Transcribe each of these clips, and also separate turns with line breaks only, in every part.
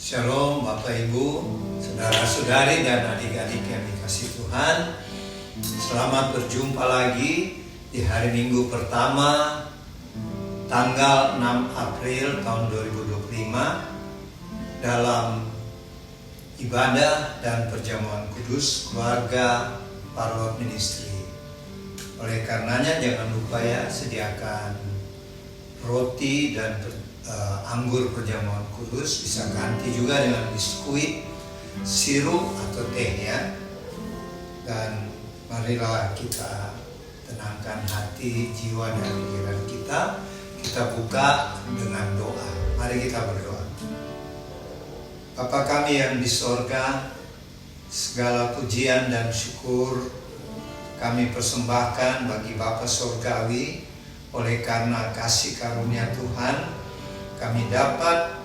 Shalom Bapak Ibu, saudara-saudari dan adik-adik yang dikasihi Tuhan. Selamat berjumpa lagi di hari Minggu pertama tanggal 6 April tahun 2025 dalam ibadah dan perjamuan kudus keluarga Parlor Ministry. Oleh karenanya jangan lupa ya, sediakan roti dan anggur perjamuan kudus, bisa ganti juga dengan biskuit, sirup atau teh ya. Dan marilah kita tenangkan hati, jiwa dan pikiran kita. Kita buka dengan doa. Mari kita berdoa. Bapa kami yang di sorga, segala pujian dan syukur kami persembahkan bagi Bapa Sorgawi. Oleh karena kasih karunia Tuhan, kami dapat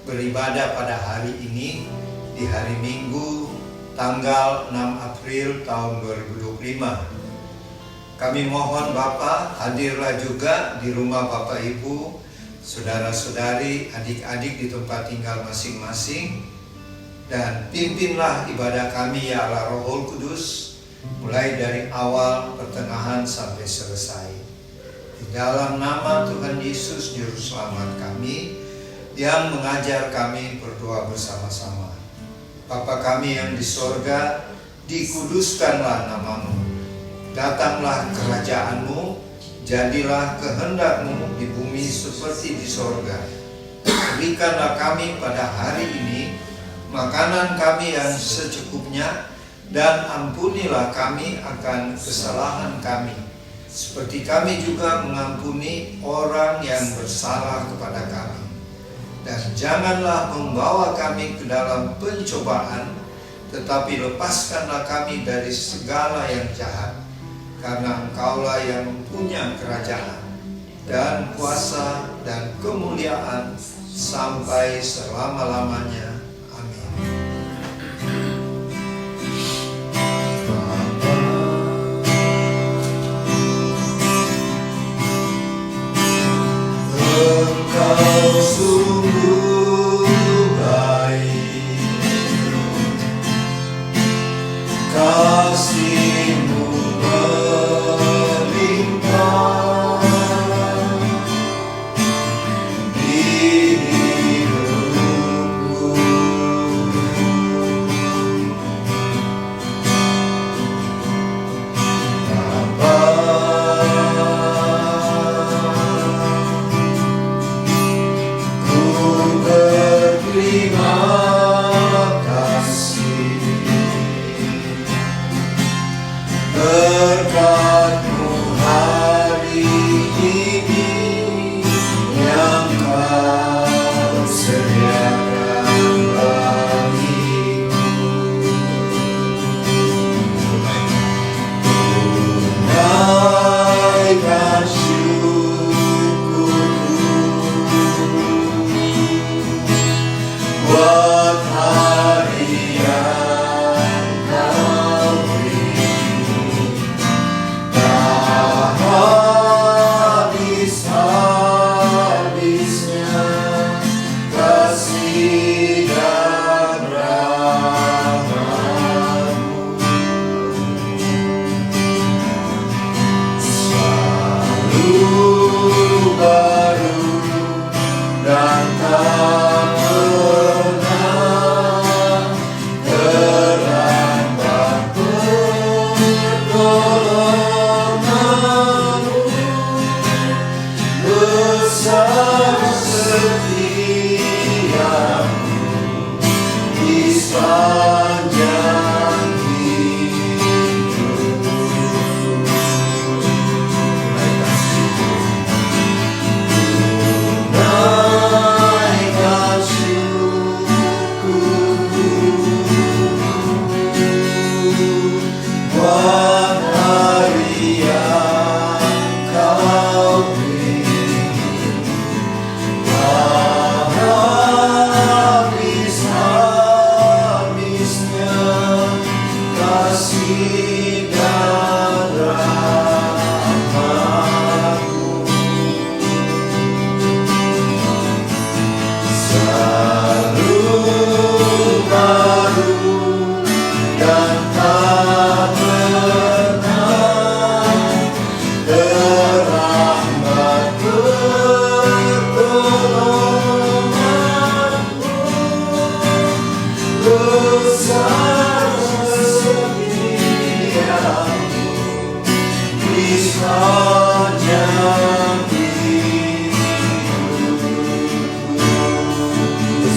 beribadah pada hari ini di hari Minggu tanggal 6 April tahun 2025. Kami mohon Bapa, hadirlah juga di rumah Bapak Ibu, saudara-saudari, adik-adik di tempat tinggal masing-masing, dan pimpinlah ibadah kami ya Allah Rohul Kudus, mulai dari awal, pertengahan sampai selesai. Di dalam nama Tuhan Yesus Juru Selamat kami yang mengajar kami berdoa bersama-sama. Bapa kami yang di sorga, dikuduskanlah namamu. Datanglah kerajaanmu, jadilah kehendakmu di bumi seperti di sorga. Berikanlah kami pada hari ini makanan kami yang secukupnya, dan ampunilah kami akan kesalahan kami, seperti kami juga mengampuni orang yang bersalah kepada kami. Dan janganlah membawa kami ke dalam pencobaan, tetapi lepaskanlah kami dari segala yang jahat. Karena Engkaulah yang punya kerajaan dan kuasa dan kemuliaan sampai selama-lamanya. Amin. Engkau sungguh baik, kasih-Mu melimpah di hidupku.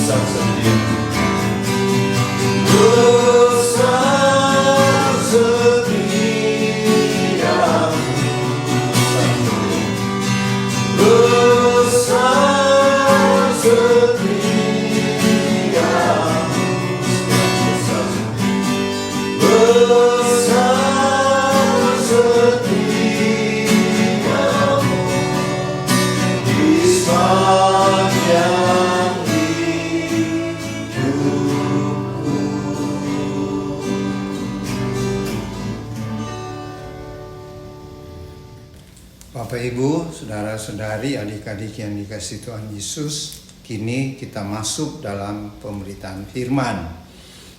besar setiamu. Besar setiamu, besar setiamu, besar setiamu di sepanjang hidupku. Bapak Ibu, saudara-saudari, adik-adik yang dikasihi Tuhan Yesus, kini kita masuk dalam pemberitaan firman.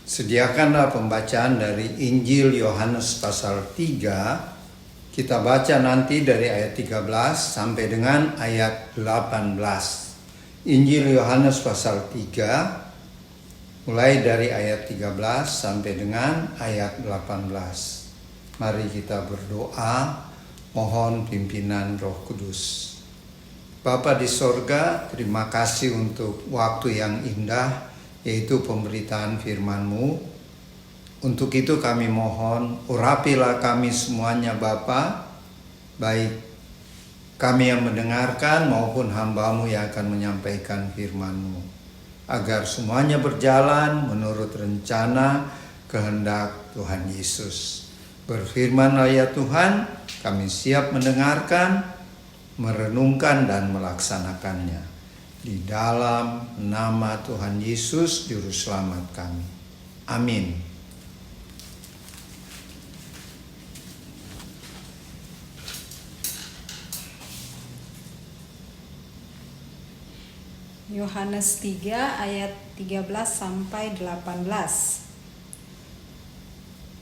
Sediakanlah pembacaan dari Injil Yohanes pasal 3. Kita baca nanti dari ayat 13 sampai dengan ayat 18. Injil Yohanes pasal 3 mulai dari ayat 13 sampai dengan ayat 18. Mari kita berdoa, mohon pimpinan Roh Kudus. Bapa di sorga, terima kasih untuk waktu yang indah, yaitu pemberitaan firman-Mu. Untuk itu kami mohon, urapilah kami semuanya Bapa, baik kami yang mendengarkan maupun hamba-Mu yang akan menyampaikan firman-Mu, agar semuanya berjalan menurut rencana kehendak Tuhan Yesus. Berfirman-Lah ya Tuhan, kami siap mendengarkan, merenungkan dan melaksanakannya. Di dalam nama Tuhan Yesus Juru Selamat kami. Amin.
Yohanes 3 ayat 13 sampai 18.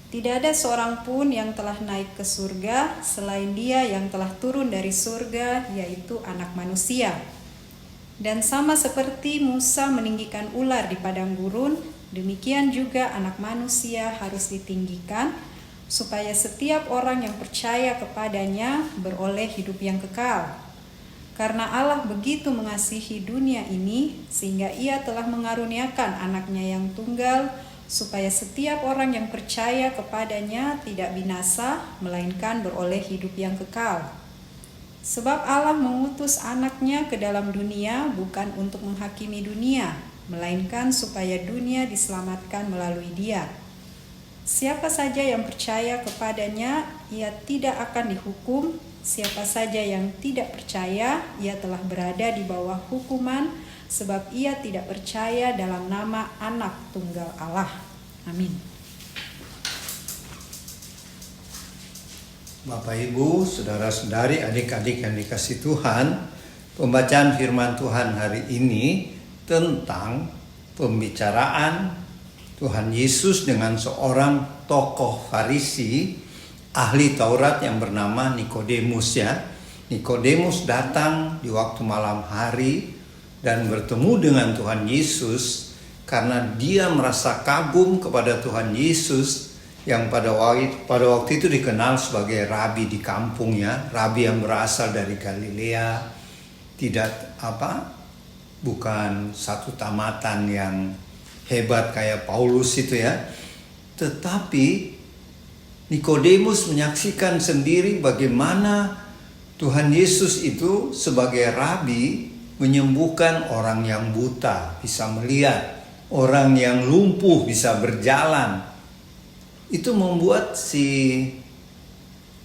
Tidak ada seorang pun yang telah naik ke surga selain Dia yang telah turun dari surga, yaitu Anak Manusia. Dan sama seperti Musa meninggikan ular di padang gurun, demikian juga Anak Manusia harus ditinggikan, supaya setiap orang yang percaya kepadanya beroleh hidup yang kekal. Karena Allah begitu mengasihi dunia ini, sehingga Ia telah mengaruniakan Anaknya yang tunggal, supaya setiap orang yang percaya kepadanya tidak binasa, melainkan beroleh hidup yang kekal. Sebab Allah mengutus Anaknya ke dalam dunia bukan untuk menghakimi dunia, melainkan supaya dunia diselamatkan melalui Dia. Siapa saja yang percaya kepadanya, ia tidak akan dihukum. Siapa saja yang tidak percaya, ia telah berada di bawah hukuman, sebab ia tidak percaya dalam nama Anak Tunggal Allah. Amin.
Bapak Ibu, saudara-saudari, adik-adik yang dikasihi Tuhan, pembacaan firman Tuhan hari ini tentang pembicaraan Tuhan Yesus dengan seorang tokoh Farisi, ahli Taurat yang bernama Nikodemus ya. Nikodemus datang di waktu malam hari dan bertemu dengan Tuhan Yesus karena dia merasa kagum kepada Tuhan Yesus yang pada waktu itu dikenal sebagai rabi di kampungnya, rabi yang berasal dari Galilea, bukan satu tamatan yang hebat kayak Paulus itu ya. Tetapi Nikodemus menyaksikan sendiri bagaimana Tuhan Yesus itu sebagai rabi menyembuhkan orang yang buta bisa melihat, orang yang lumpuh bisa berjalan. Itu membuat si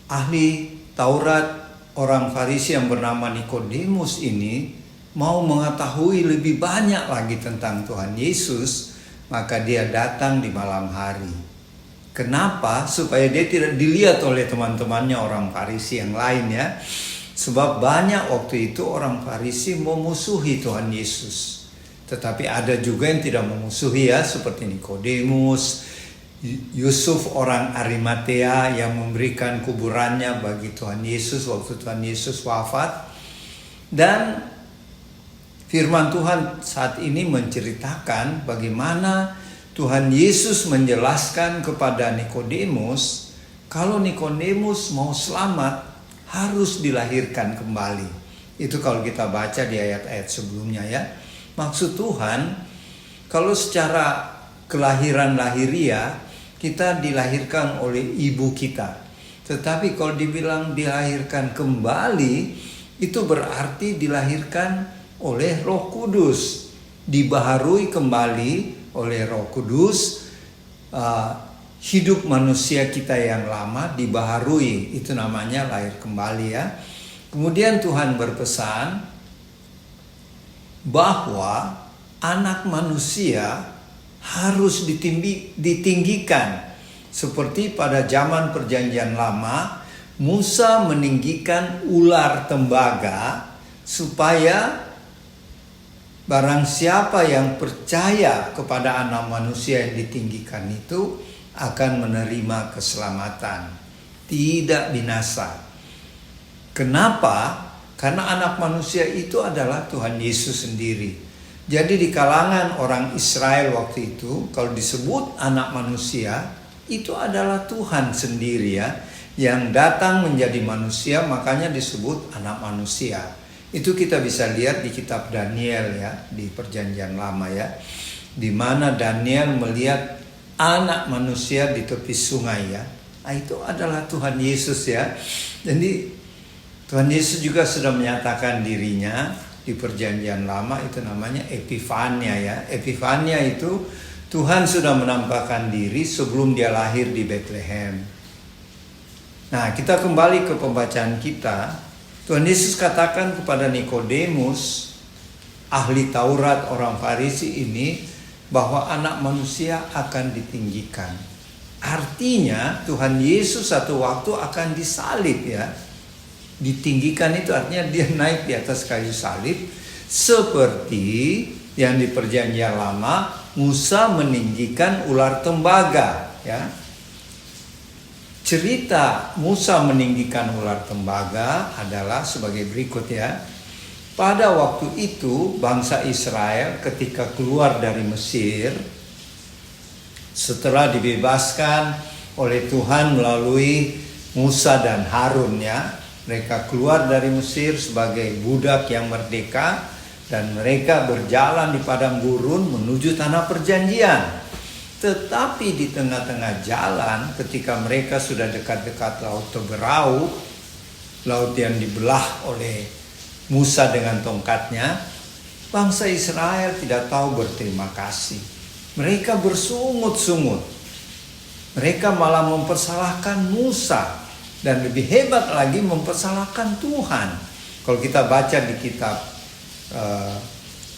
ahli Taurat, orang Farisi yang bernama Nikodemus ini mau mengetahui lebih banyak lagi tentang Tuhan Yesus, maka dia datang di malam hari. Kenapa? Supaya dia tidak dilihat oleh teman-temannya orang Farisi yang lain ya. Sebab banyak waktu itu orang Farisi memusuhi Tuhan Yesus. Tetapi ada juga yang tidak memusuhi ya, seperti Nikodemus, Yusuf orang Arimatea yang memberikan kuburannya bagi Tuhan Yesus waktu Tuhan Yesus wafat. Dan firman Tuhan saat ini menceritakan bagaimana Tuhan Yesus menjelaskan kepada Nikodemus, kalau Nikodemus mau selamat harus dilahirkan kembali. Itu kalau kita baca di ayat-ayat sebelumnya ya. Maksud Tuhan, Kalau secara kelahiran lahiriah, kita dilahirkan oleh ibu kita. Tetapi kalau dibilang dilahirkan kembali, itu berarti dilahirkan oleh Roh Kudus. Dibaharui kembali oleh Roh Kudus. Hidup manusia kita yang lama dibaharui. Itu namanya lahir kembali ya. Kemudian Tuhan berpesan bahwa anak manusia harus ditinggikan. Seperti pada zaman perjanjian lama, Musa meninggikan ular tembaga supaya barang siapa yang percaya kepada anak manusia yang ditinggikan itu akan menerima keselamatan, tidak binasa. Kenapa? Karena anak manusia itu adalah Tuhan Yesus sendiri. Jadi di kalangan orang Israel waktu itu, kalau disebut anak manusia, itu adalah Tuhan sendiri ya, yang datang menjadi manusia, makanya disebut anak manusia. Itu kita bisa lihat di kitab Daniel ya, di perjanjian lama ya, di mana Daniel melihat anak manusia di tepi sungai ya. Nah, itu adalah Tuhan Yesus ya. Jadi Tuhan Yesus juga sudah menyatakan dirinya di perjanjian lama, itu namanya Epifania ya. Epifania itu Tuhan sudah menampakkan diri sebelum dia lahir di Bethlehem. Nah, kita kembali ke pembacaan kita. Tuhan Yesus katakan kepada Nikodemus, ahli Taurat orang Farisi ini, bahwa anak manusia akan ditinggikan. Artinya Tuhan Yesus satu waktu akan disalib ya. Ditinggikan itu artinya dia naik di atas kayu salib, seperti yang di perjanjian lama Musa meninggikan ular tembaga ya. Cerita Musa meninggikan ular tembaga adalah sebagai berikut ya. Pada waktu itu bangsa Israel ketika keluar dari Mesir, setelah dibebaskan oleh Tuhan melalui Musa dan Harun ya, mereka keluar dari Mesir sebagai budak yang merdeka dan mereka berjalan di padang gurun menuju tanah perjanjian. Tetapi di tengah-tengah jalan ketika mereka sudah dekat-dekat laut Teberau, laut yang dibelah oleh Musa dengan tongkatnya, bangsa Israel tidak tahu berterima kasih. Mereka bersungut-sungut. Mereka malah mempersalahkan Musa. Dan lebih hebat lagi mempersalahkan Tuhan. Kalau kita baca di kitab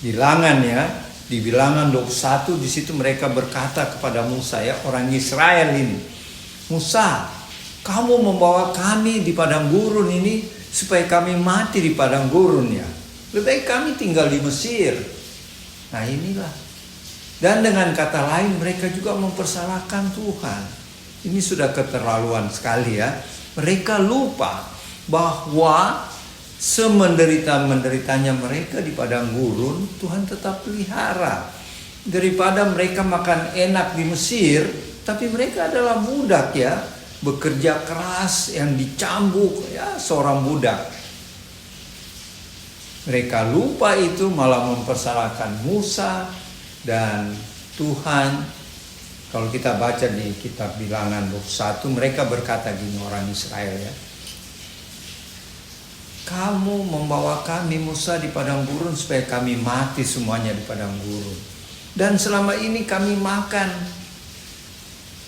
Bilangan ya, di Bilangan 21 di situ mereka berkata kepada Musa ya, orang Israel ini, Musa, kamu membawa kami di padang gurun ini supaya kami mati di padang gurun ya. Lebih baik kami tinggal di Mesir. Nah inilah. Dan dengan kata lain mereka juga mempersalahkan Tuhan. Ini sudah keterlaluan sekali ya. Mereka lupa bahwa semenderita-menderitanya mereka di padang gurun, Tuhan tetap pelihara. Daripada mereka makan enak di Mesir, tapi mereka adalah budak ya, bekerja keras yang dicambuk ya, seorang budak. Mereka lupa itu, malah mempersalahkan Musa dan Tuhan. Kalau kita baca di kitab Bilangan 21, mereka berkata gini orang Israel ya. Kamu membawa kami Musa di padang gurun supaya kami mati semuanya di padang gurun. Dan selama ini kami makan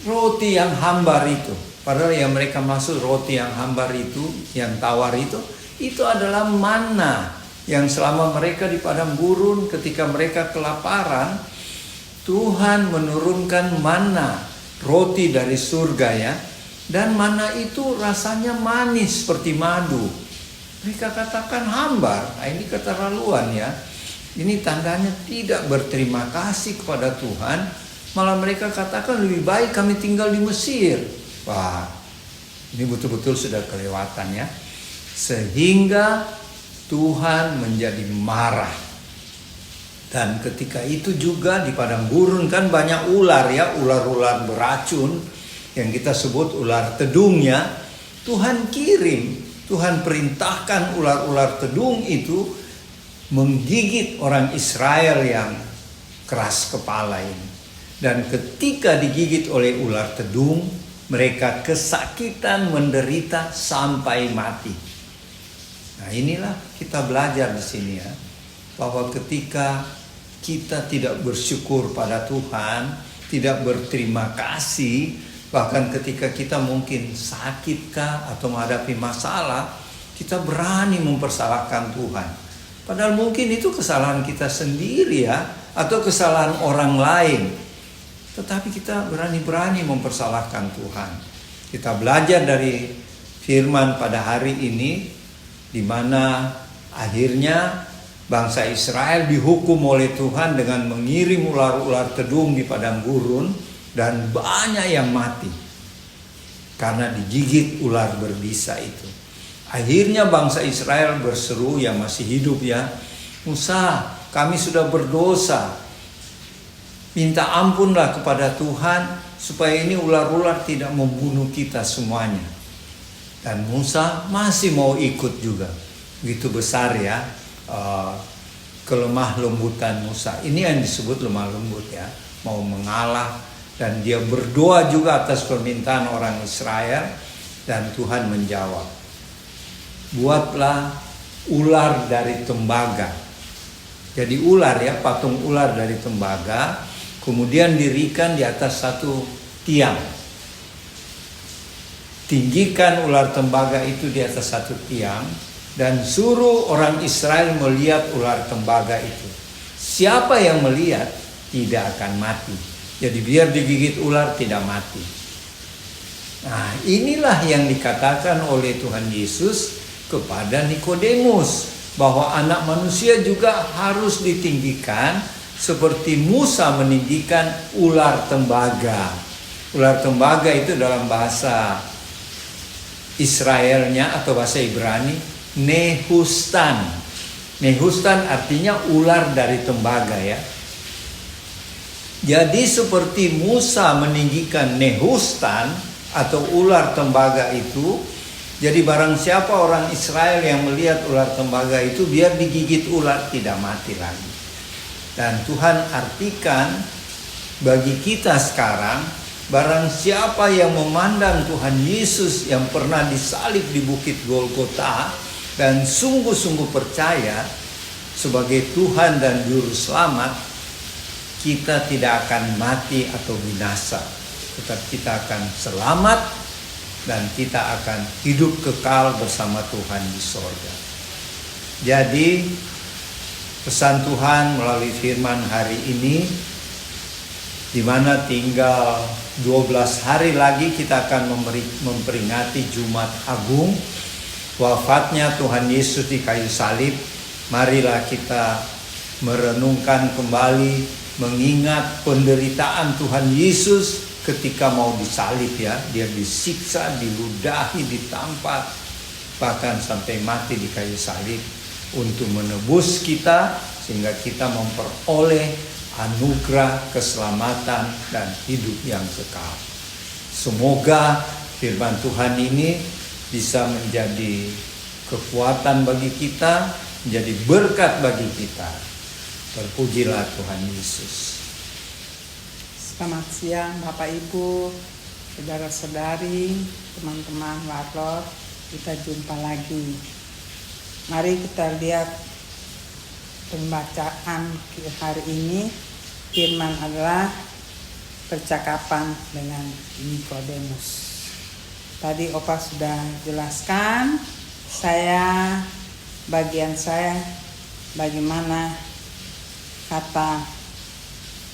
roti yang hambar itu. Padahal yang mereka maksud roti yang hambar itu, yang tawar itu adalah manna. Yang selama mereka di padang gurun ketika mereka kelaparan, Tuhan menurunkan manna, roti dari surga ya. Dan manna itu rasanya manis seperti madu. Mereka katakan hambar. Nah ini keterlaluan ya. Ini tandanya tidak berterima kasih kepada Tuhan. Malah mereka katakan lebih baik kami tinggal di Mesir. Wah, ini betul-betul sudah kelewatan ya. Sehingga Tuhan menjadi marah. Dan ketika itu juga di padang gurun kan banyak ular ya, ular-ular beracun yang kita sebut ular tedung ya. Tuhan kirim, Tuhan perintahkan ular-ular tedung itu menggigit orang Israel yang keras kepala ini. Dan ketika digigit oleh ular tedung, mereka kesakitan, menderita sampai mati. Nah, inilah kita belajar di sini ya, bahwa ketika kita tidak bersyukur pada Tuhan, tidak berterima kasih, bahkan ketika kita mungkin sakitkah atau menghadapi masalah, kita berani mempersalahkan Tuhan. Padahal mungkin itu kesalahan kita sendiri ya, atau kesalahan orang lain. Tetapi kita berani-berani mempersalahkan Tuhan. Kita belajar dari firman pada hari ini, di mana akhirnya bangsa Israel dihukum oleh Tuhan dengan mengirim ular-ular tedung di padang gurun, dan banyak yang mati karena digigit ular berbisa itu. Akhirnya bangsa Israel berseru, yang masih hidup ya, Musa, kami sudah berdosa, minta ampunlah kepada Tuhan supaya ini ular-ular tidak membunuh kita semuanya. Dan Musa masih mau ikut juga. Begitu besar ya kelemah lembutan Musa. Ini yang disebut lemah lembut ya, mau mengalah. Dan dia berdoa juga atas permintaan orang Israel, dan Tuhan menjawab, buatlah ular dari tembaga. Jadi ular ya, patung ular dari tembaga, kemudian dirikan di atas satu tiang. Tinggikan ular tembaga itu di atas satu tiang, dan suruh orang Israel melihat ular tembaga itu. Siapa yang melihat tidak akan mati. Jadi biar digigit ular tidak mati. Nah, inilah yang dikatakan oleh Tuhan Yesus kepada Nikodemus, bahwa anak manusia juga harus ditinggikan seperti Musa meninggikan ular tembaga. Ular tembaga itu dalam bahasa Israelnya atau bahasa Ibrani Nehustan. Nehustan artinya ular dari tembaga ya. Jadi seperti Musa meninggikan Nehustan atau ular tembaga itu, jadi barang siapa orang Israel yang melihat ular tembaga itu, biar digigit ular tidak mati lagi. Dan Tuhan artikan bagi kita sekarang, barang siapa yang memandang Tuhan Yesus yang pernah disalib di Bukit Golgota dan sungguh-sungguh percaya sebagai Tuhan dan Juru Selamat, kita tidak akan mati atau binasa, tetapi kita akan selamat dan kita akan hidup kekal bersama Tuhan di sorga. Jadi pesan Tuhan melalui firman hari ini, di mana tinggal 12 hari lagi kita akan memperingati Jumat Agung, wafatnya Tuhan Yesus di kayu salib. Marilah kita merenungkan kembali, mengingat penderitaan Tuhan Yesus ketika mau disalib ya. Dia disiksa, diludahi, ditampar, bahkan sampai mati di kayu salib untuk menebus kita, sehingga kita memperoleh anugerah keselamatan dan hidup yang kekal. Semoga firman Tuhan ini bisa menjadi kekuatan bagi kita, menjadi berkat bagi kita. Terpujilah Tuhan Yesus.
Selamat siang Bapak Ibu, saudara-saudari, teman-teman warlot, kita jumpa lagi. Mari kita lihat pembacaan hari ini. Firman adalah percakapan dengan Nikodemus. Tadi Opa sudah jelaskan, bagian saya bagaimana kata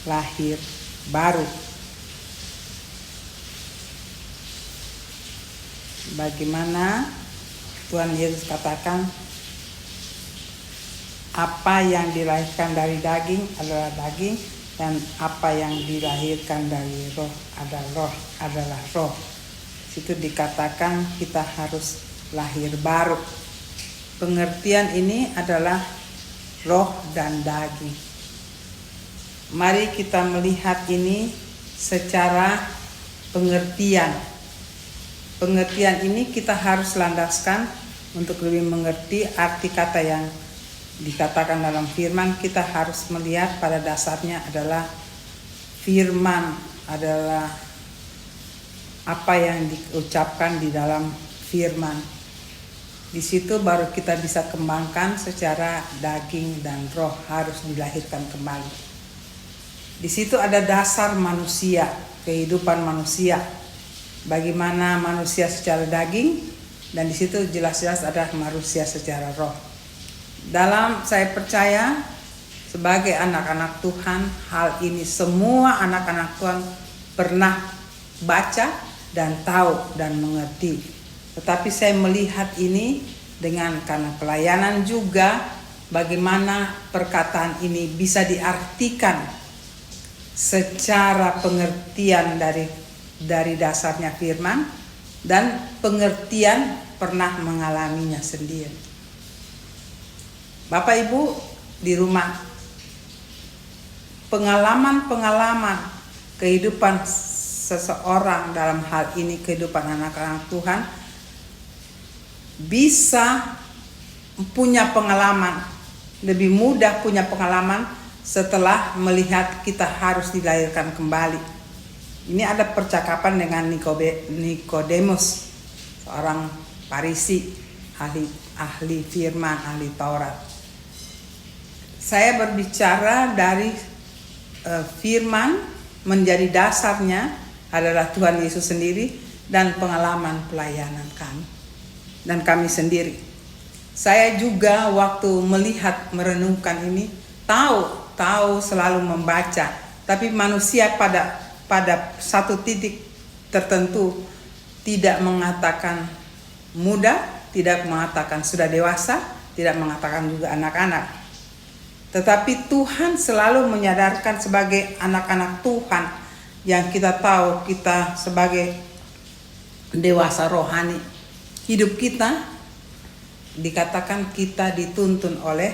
lahir baru. Bagaimana Tuhan Yesus katakan, apa yang dilahirkan dari daging adalah daging, dan apa yang dilahirkan dari roh adalah roh. Situ dikatakan kita harus lahir baru. Pengertian ini adalah roh dan daging. Mari kita melihat ini secara pengertian. Pengertian ini kita harus landaskan untuk lebih mengerti arti kata yang dikatakan dalam firman, kita harus melihat pada dasarnya adalah firman adalah apa yang diucapkan di dalam firman. Di situ baru kita bisa kembangkan secara daging dan roh harus dilahirkan kembali. Di situ ada dasar manusia, kehidupan manusia. Bagaimana manusia secara daging, dan di situ jelas-jelas ada manusia secara roh. Dalam saya percaya sebagai anak-anak Tuhan, hal ini semua anak-anak Tuhan pernah baca dan tahu dan mengerti. Tetapi saya melihat ini karena pelayanan juga, bagaimana perkataan ini bisa diartikan secara pengertian dari dasarnya firman dan pengertian pernah mengalaminya sendiri. Bapak Ibu di rumah, pengalaman-pengalaman kehidupan seseorang dalam hal ini kehidupan anak-anak Tuhan bisa punya pengalaman, lebih mudah punya pengalaman setelah melihat kita harus dilahirkan kembali. Ini ada percakapan dengan Nikodemus, seorang Farisi, ahli firman, ahli Taurat. Saya berbicara dari firman menjadi dasarnya adalah Tuhan Yesus sendiri dan pengalaman pelayanan kami dan kami sendiri. Saya juga waktu melihat merenungkan ini tahu selalu membaca, tapi manusia pada satu titik tertentu tidak mengatakan muda, tidak mengatakan sudah dewasa, tidak mengatakan juga anak-anak. Tetapi Tuhan selalu menyadarkan sebagai anak-anak Tuhan yang kita tahu kita sebagai dewasa rohani. Hidup kita dikatakan kita dituntun oleh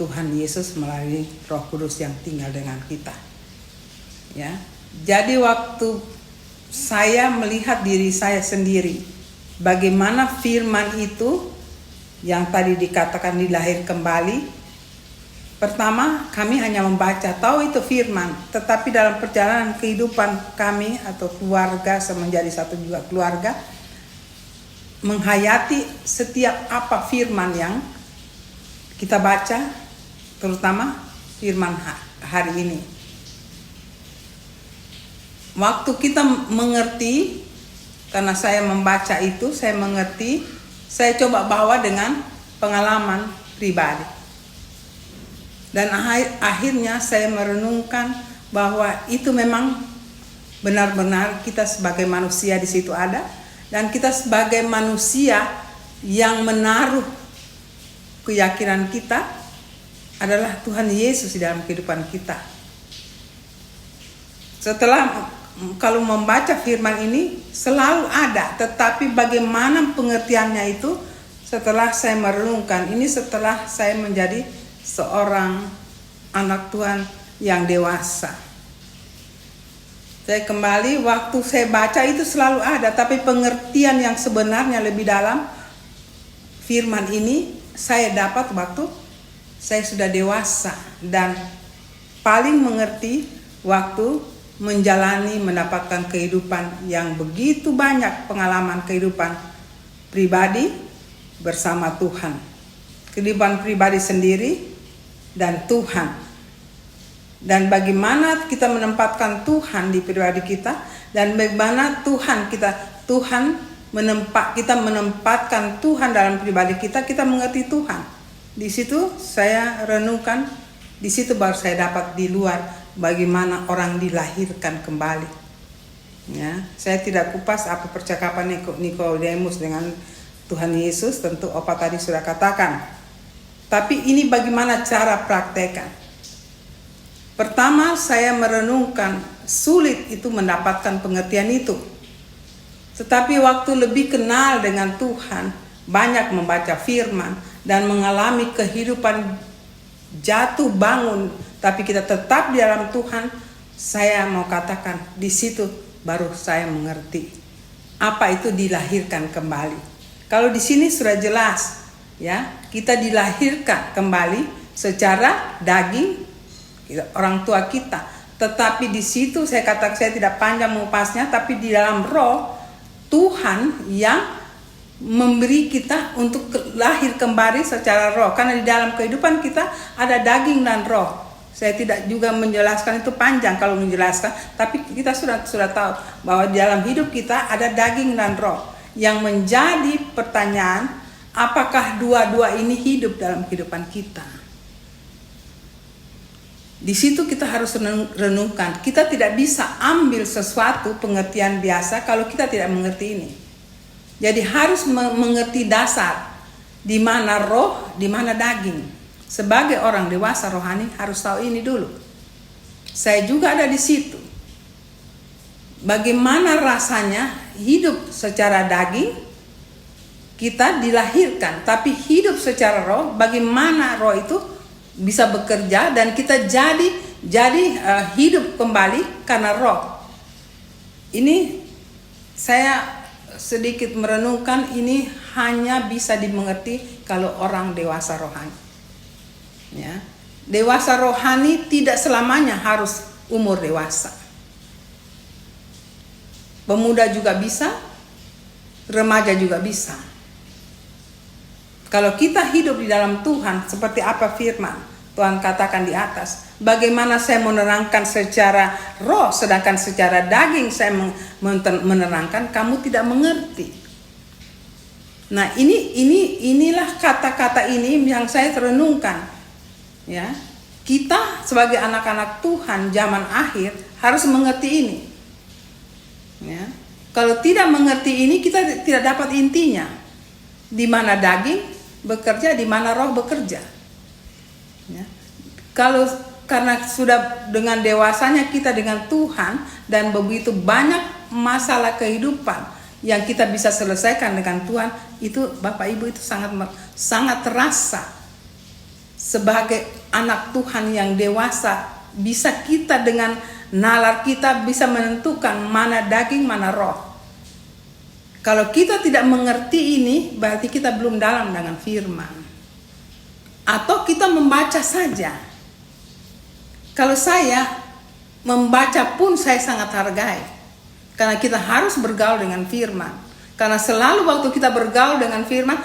Tuhan Yesus melalui Roh Kudus yang tinggal dengan kita. Ya. Jadi waktu saya melihat diri saya sendiri, bagaimana firman itu yang tadi dikatakan dilahir kembali. Pertama, kami hanya membaca, tahu itu firman, tetapi dalam perjalanan kehidupan kami atau keluarga, menjadi satu juga keluarga, menghayati setiap apa firman yang kita baca, terutama firman hari ini. Waktu kita mengerti, karena saya membaca itu, saya mengerti, saya coba bawa dengan pengalaman pribadi. Dan akhirnya saya merenungkan bahwa itu memang benar-benar kita sebagai manusia di situ ada, dan kita sebagai manusia yang menaruh keyakinan kita adalah Tuhan Yesus di dalam kehidupan kita. Setelah kalau membaca firman ini selalu ada, tetapi bagaimana pengertiannya itu setelah saya merenungkan ini, setelah saya menjadi seorang anak Tuhan yang dewasa. Saya kembali, waktu saya baca itu selalu ada, tapi pengertian yang sebenarnya lebih dalam firman ini saya dapat waktu saya sudah dewasa dan paling mengerti waktu mendapatkan kehidupan yang begitu banyak, pengalaman kehidupan pribadi bersama Tuhan, kehidupan pribadi sendiri dan Tuhan, dan bagaimana kita menempatkan Tuhan di pribadi kita, dan bagaimana kita menempatkan Tuhan dalam pribadi kita, kita mengerti Tuhan. Di situ saya renungkan, di situ baru saya dapat di luar bagaimana orang dilahirkan kembali. Ya, saya tidak kupas apa percakapan Nikodemus dengan Tuhan Yesus, tentu Opa tadi sudah katakan. Tapi ini bagaimana cara praktekan. Pertama, saya merenungkan sulit itu mendapatkan pengertian itu. Tetapi waktu lebih kenal dengan Tuhan, banyak membaca firman dan mengalami kehidupan jatuh bangun, tapi kita tetap di dalam Tuhan, saya mau katakan di situ baru saya mengerti apa itu dilahirkan kembali. Kalau di sini sudah jelas, ya, kita dilahirkan kembali secara daging orang tua kita. Tetapi di situ saya tidak panjang mengupasnya, tapi di dalam roh Tuhan yang memberi kita untuk lahir kembali secara roh. Karena di dalam kehidupan kita ada daging dan roh. Saya tidak juga menjelaskan, itu panjang kalau menjelaskan, tapi kita sudah tahu bahwa di dalam hidup kita ada daging dan roh. Yang menjadi pertanyaan, apakah dua-dua ini hidup dalam kehidupan kita? Di situ kita harus renungkan. Kita tidak bisa ambil sesuatu pengertian biasa kalau kita tidak mengerti ini. Jadi harus mengerti dasar, di mana roh, di mana daging. Sebagai orang dewasa rohani harus tahu ini dulu. Saya juga ada di situ. Bagaimana rasanya hidup secara daging, kita dilahirkan, tapi hidup secara roh, bagaimana roh itu bisa bekerja dan kita jadi hidup kembali karena roh. Ini saya sedikit merenungkan, ini hanya bisa dimengerti kalau orang dewasa rohani. Ya, dewasa rohani tidak selamanya harus umur dewasa. Pemuda juga bisa, remaja juga bisa. Kalau kita hidup di dalam Tuhan, seperti apa firman Tuhan katakan di atas, bagaimana saya menerangkan secara roh, sedangkan secara daging saya menerangkan, kamu tidak mengerti. Nah, inilah kata-kata ini yang saya renungkan. Ya, kita sebagai anak-anak Tuhan zaman akhir harus mengerti ini. Ya, kalau tidak mengerti ini, kita tidak dapat intinya. Di mana daging bekerja, di mana roh bekerja. Ya. Karena sudah dengan dewasanya kita dengan Tuhan dan begitu banyak masalah kehidupan yang kita bisa selesaikan dengan Tuhan, itu Bapak Ibu itu sangat terasa. Sebagai anak Tuhan yang dewasa, bisa kita dengan nalar kita bisa menentukan mana daging, mana roh. Kalau kita tidak mengerti ini, berarti kita belum dalam dengan firman. Atau kita membaca saja. Kalau saya membaca pun saya sangat hargai. Karena kita harus bergaul dengan firman. Karena selalu waktu kita bergaul dengan firman,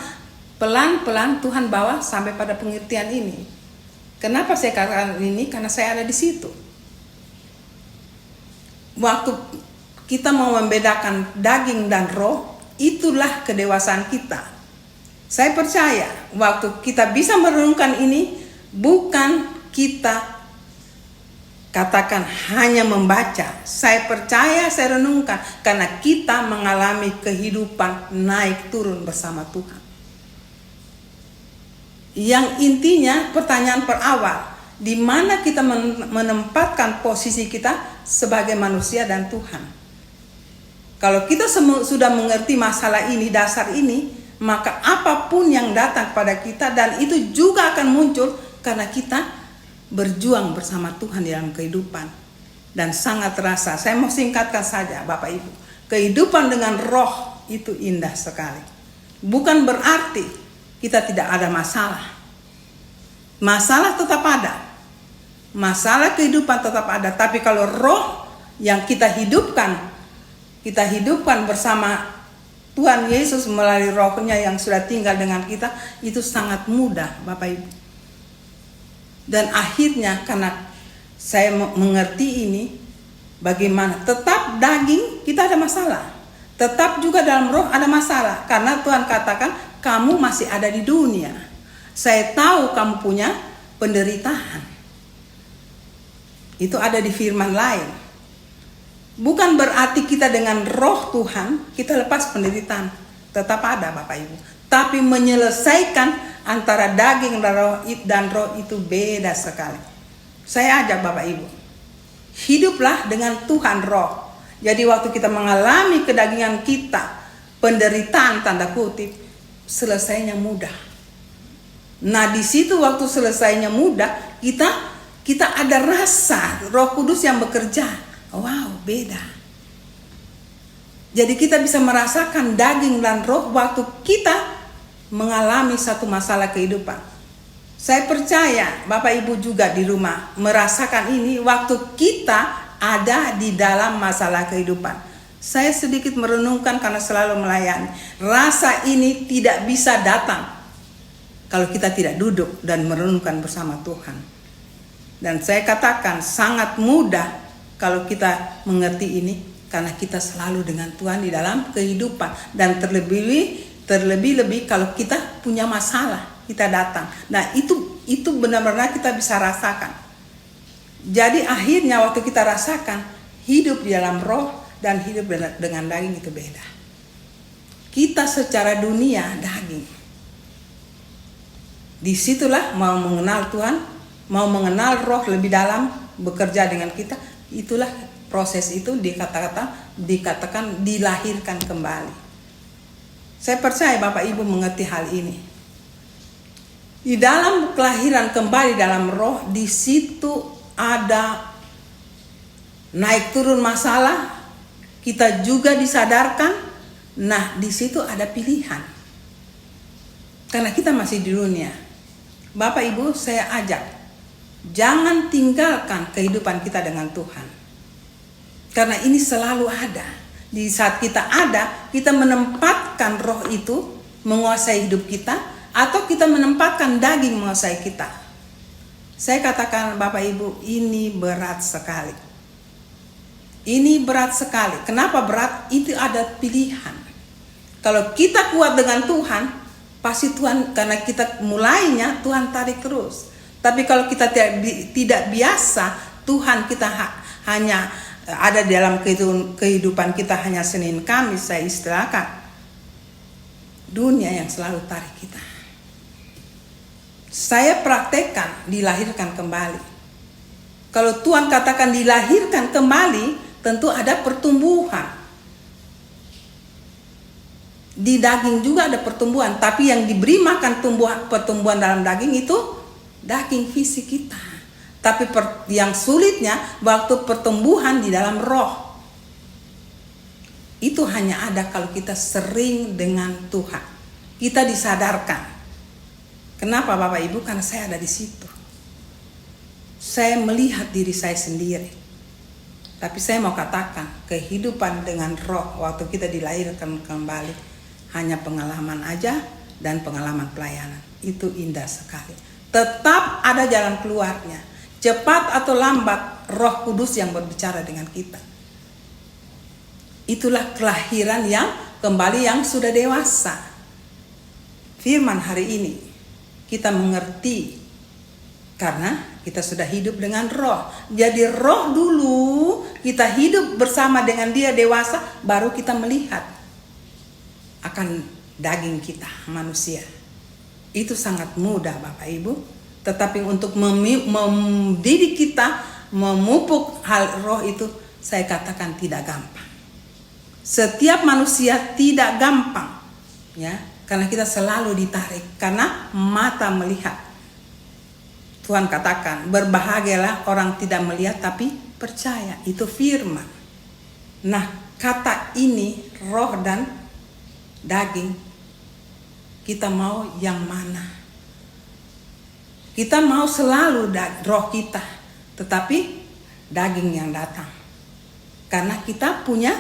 pelan-pelan Tuhan bawa sampai pada pengertian ini. Kenapa saya katakan ini? Karena saya ada di situ. Waktu kita mau membedakan daging dan roh, itulah kedewasaan kita. Saya percaya waktu kita bisa merenungkan ini, bukan kita katakan hanya membaca. Saya percaya, saya renungkan, karena kita mengalami kehidupan naik turun bersama Tuhan. Yang intinya pertanyaan perawal, di mana kita menempatkan posisi kita sebagai manusia dan Tuhan. Kalau kita sudah mengerti masalah ini, dasar ini, maka apapun yang datang pada kita, dan itu juga akan muncul karena kita berjuang bersama Tuhan dalam kehidupan. Dan sangat terasa, saya mau singkatkan saja Bapak Ibu, kehidupan dengan roh itu indah sekali. Bukan berarti kita tidak ada masalah. Masalah tetap ada. Masalah kehidupan tetap ada. Tapi kalau roh yang kita hidupkan bersama Tuhan Yesus melalui rohnya yang sudah tinggal dengan kita, itu sangat mudah Bapak Ibu. Dan akhirnya karena saya mengerti ini, bagaimana tetap daging kita ada masalah. Tetap juga dalam roh ada masalah. Karena Tuhan katakan, kamu masih ada di dunia. Saya tahu kamu punya penderitaan. Itu ada di firman lain. Bukan berarti kita dengan roh Tuhan, kita lepas penderitaan. Tetap ada Bapak Ibu. Tapi menyelesaikan antara daging dan roh itu beda sekali. Saya ajak Bapak Ibu, hiduplah dengan Tuhan roh. Jadi waktu kita mengalami kedagingan kita, penderitaan tanda kutip, selesainya mudah. Nah di situ waktu selesainya mudah, kita ada rasa Roh Kudus yang bekerja. Wow, beda. Jadi kita bisa merasakan daging dan roh waktu kita mengalami satu masalah kehidupan. Saya percaya Bapak Ibu juga di rumah merasakan ini waktu kita ada di dalam masalah kehidupan. Saya sedikit merenungkan karena selalu melayani. Rasa ini tidak bisa datang kalau kita tidak duduk dan merenungkan bersama Tuhan. Dan saya katakan sangat mudah kalau kita mengerti ini karena kita selalu dengan Tuhan di dalam kehidupan. Dan terlebih-lebih kalau kita punya masalah, kita datang. Nah itu benar-benar kita bisa rasakan. Jadi akhirnya waktu kita rasakan hidup di dalam roh dan hidup dengan daging itu beda. Kita secara dunia daging. Disitulah mau mengenal Tuhan, mau mengenal roh lebih dalam, bekerja dengan kita. Itulah proses itu dikatakan dilahirkan kembali. Saya percaya Bapak Ibu mengerti hal ini. Di dalam kelahiran kembali dalam roh, di situ ada naik turun masalah, kita juga disadarkan. Nah, di situ ada pilihan. Karena kita masih di dunia. Bapak Ibu, saya ajak, jangan tinggalkan kehidupan kita dengan Tuhan. Karena ini selalu ada. Di saat kita ada, kita menempatkan roh itu menguasai hidup kita, atau kita menempatkan daging menguasai kita. Saya katakan Bapak Ibu, ini berat sekali. Ini berat sekali. Kenapa berat? Itu ada pilihan. Kalau kita kuat dengan Tuhan, pasti Tuhan, karena kita mulainya Tuhan tarik terus. Tapi kalau kita tidak biasa, Tuhan kita hanya ada dalam kehidupan kita hanya Senin Kamis, saya istilahkan. Dunia yang selalu tarik kita. Saya praktekkan dilahirkan kembali. Kalau Tuhan katakan dilahirkan kembali, tentu ada pertumbuhan. Di daging juga ada pertumbuhan, tapi yang diberi makan pertumbuhan dalam daging itu daging fisik kita. Tapi yang sulitnya waktu pertumbuhan di dalam roh. Itu hanya ada kalau kita sering dengan Tuhan. Kita disadarkan. Kenapa Bapak Ibu? Karena saya ada di situ. Saya melihat diri saya sendiri. Tapi saya mau katakan, kehidupan dengan roh waktu kita dilahirkan kembali hanya pengalaman aja dan pengalaman pelayanan. Itu indah sekali. Tetap ada jalan keluarnya. Cepat atau lambat Roh Kudus yang berbicara dengan kita. Itulah kelahiran yang kembali yang sudah dewasa. Firman hari ini kita mengerti karena kita sudah hidup dengan roh. Jadi roh dulu kita hidup bersama dengan dia dewasa, baru kita melihat akan daging kita manusia. Itu sangat mudah Bapak Ibu. Tetapi untuk mendidik kita, memupuk hal roh itu, saya katakan tidak gampang. Setiap manusia tidak gampang, ya, karena kita selalu ditarik, karena mata melihat. Tuhan katakan, berbahagialah orang tidak melihat tapi percaya. Itu firman. Nah, kata ini, roh dan daging, kita mau yang mana? Kita mau selalu roh kita, tetapi daging yang datang. Karena kita punya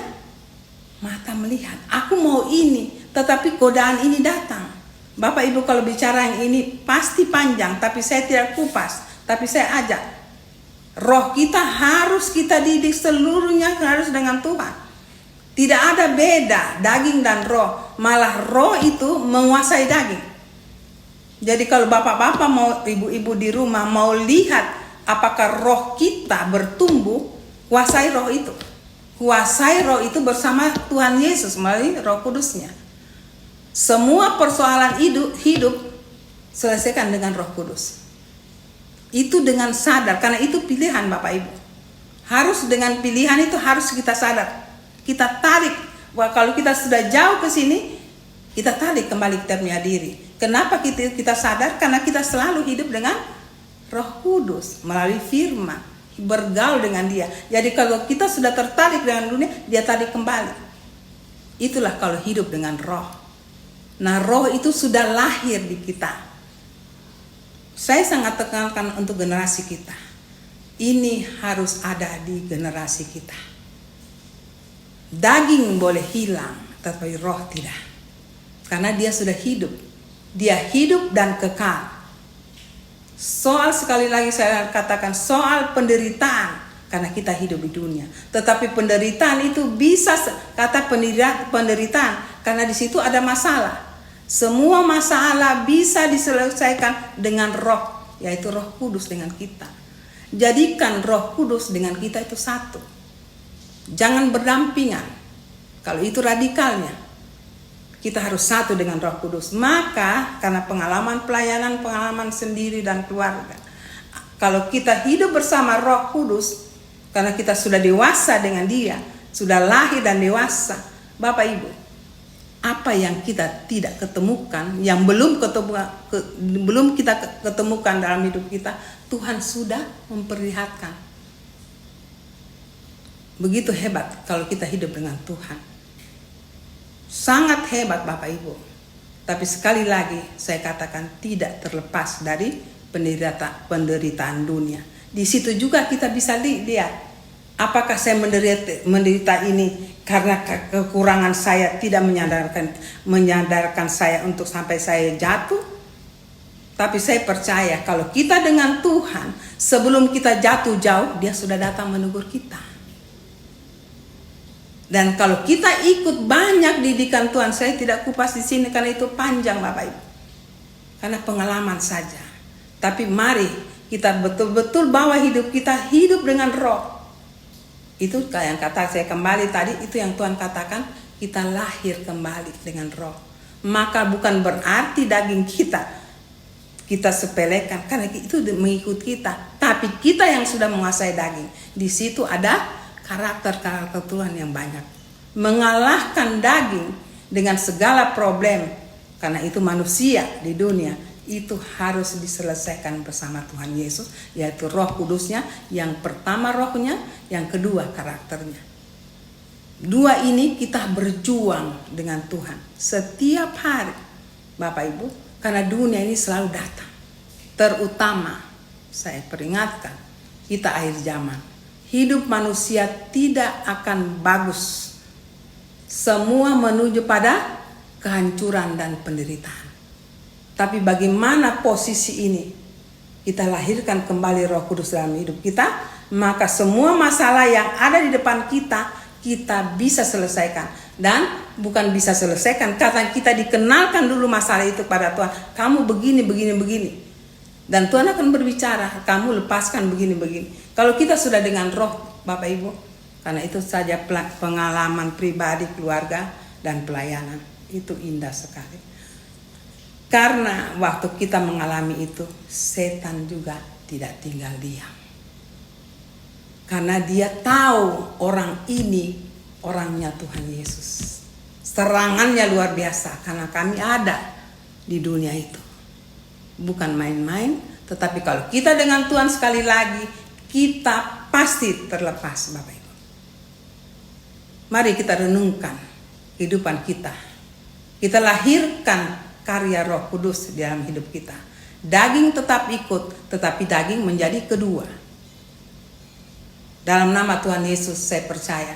mata melihat. Aku mau ini, tetapi godaan ini datang. Bapak Ibu kalau bicara yang ini pasti panjang, tapi saya tidak kupas. Tapi saya ajak, roh kita harus kita didik seluruhnya harus dengan Tuhan. Tidak ada beda daging dan roh. Malah roh itu menguasai daging. Jadi kalau bapak-bapak mau, ibu-ibu di rumah mau lihat apakah roh kita bertumbuh, kuasai roh itu. Kuasai roh itu bersama Tuhan Yesus melalui Roh Kudusnya. Semua persoalan hidup selesaikan dengan Roh Kudus. Itu dengan sadar, karena itu pilihan Bapak Ibu. Harus dengan pilihan itu harus kita sadar. Kita tarik, wah kalau kita sudah jauh ke sini, kita tarik kembali kita punya diri. Kenapa kita sadar? Karena kita selalu hidup dengan Roh Kudus melalui firman, bergaul dengan dia. Jadi kalau kita sudah tertarik dengan dunia, dia tarik kembali. Itulah kalau hidup dengan roh. Nah, roh itu sudah lahir di kita. Saya sangat tekankan untuk generasi kita. Ini harus ada di generasi kita. Daging boleh hilang, tetapi roh tidak. Karena dia sudah hidup. Dia hidup dan kekal. Soal, sekali lagi saya katakan, soal penderitaan, karena kita hidup di dunia. Tetapi penderitaan itu bisa, kata penderitaan, karena di situ ada masalah. Semua masalah bisa diselesaikan dengan roh, yaitu Roh Kudus dengan kita. Jadikan Roh Kudus dengan kita itu satu. Jangan berdampingan. Kalau itu radikalnya, kita harus satu dengan Roh Kudus. Maka karena pengalaman pelayanan, pengalaman sendiri dan keluarga, kalau kita hidup bersama Roh Kudus, karena kita sudah dewasa dengan Dia, sudah lahir dan dewasa, Bapak Ibu, apa yang kita tidak ketemukan, yang belum kita ketemukan dalam hidup kita, Tuhan sudah memperlihatkan. Begitu hebat kalau kita hidup dengan Tuhan. Sangat hebat Bapak Ibu. Tapi sekali lagi saya katakan, tidak terlepas dari penderitaan dunia. Di situ juga kita bisa lihat, apakah saya menderita ini karena kekurangan saya tidak menyadarkan saya untuk sampai saya jatuh. Tapi saya percaya kalau kita dengan Tuhan, sebelum kita jatuh jauh, Dia sudah datang menegur kita. Dan kalau kita ikut banyak didikan Tuhan, saya tidak kupas di sini karena itu panjang Bapak Ibu. Karena pengalaman saja. Tapi mari kita betul-betul bawa hidup kita hidup dengan roh. Itu kayak yang kata saya kembali tadi, itu yang Tuhan katakan, kita lahir kembali dengan roh. Maka bukan berarti daging kita sepelekan, karena itu mengikut kita. Tapi kita yang sudah menguasai daging, di situ ada karakter Tuhan yang banyak. Mengalahkan daging dengan segala problem, karena itu manusia di dunia, itu harus diselesaikan bersama Tuhan Yesus, yaitu Roh Kudusnya. Yang pertama rohnya, yang kedua karakternya. Dua ini kita berjuang dengan Tuhan setiap hari Bapak Ibu, karena dunia ini selalu datang. Terutama saya peringatkan, kita akhir zaman, hidup manusia tidak akan bagus. Semua menuju pada kehancuran dan penderitaan. Tapi bagaimana posisi ini? Kita lahirkan kembali Roh Kudus dalam hidup kita, maka semua masalah yang ada di depan kita, kita bisa selesaikan. Dan bukan bisa selesaikan, karena kita dikenalkan dulu masalah itu pada Tuhan. Kamu begini, begini, begini. Dan Tuhan akan berbicara, kamu lepaskan begini, begini. Kalau kita sudah dengan roh, Bapak Ibu, karena itu saja pengalaman pribadi, keluarga, dan pelayanan. Itu indah sekali. Karena waktu kita mengalami itu, setan juga tidak tinggal diam. Karena dia tahu orang ini orangnya Tuhan Yesus. Serangannya luar biasa, karena kami ada di dunia itu. Bukan main-main, tetapi kalau kita dengan Tuhan, sekali lagi, kita pasti terlepas Bapak Ibu. Mari kita renungkan kehidupan kita. Kita lahirkan karya Roh Kudus di dalam hidup kita. Daging tetap ikut, tetapi daging menjadi kedua. Dalam nama Tuhan Yesus saya percaya,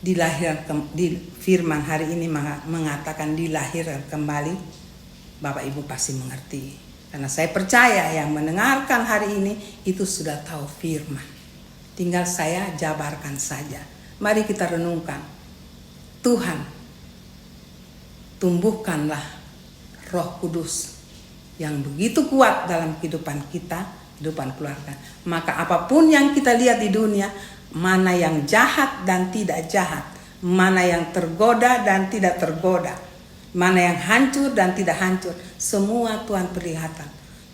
dilahirkan, di firman hari ini mengatakan dilahirkan kembali, Bapak Ibu pasti mengerti. Karena saya percaya yang mendengarkan hari ini itu sudah tahu firman. Tinggal saya jabarkan saja. Mari kita renungkan. Tuhan, tumbuhkanlah Roh Kudus yang begitu kuat dalam kehidupan kita, kehidupan keluarga. Maka apapun yang kita lihat di dunia, mana yang jahat dan tidak jahat, mana yang tergoda dan tidak tergoda, mana yang hancur dan tidak hancur, semua Tuhan perlihatkan.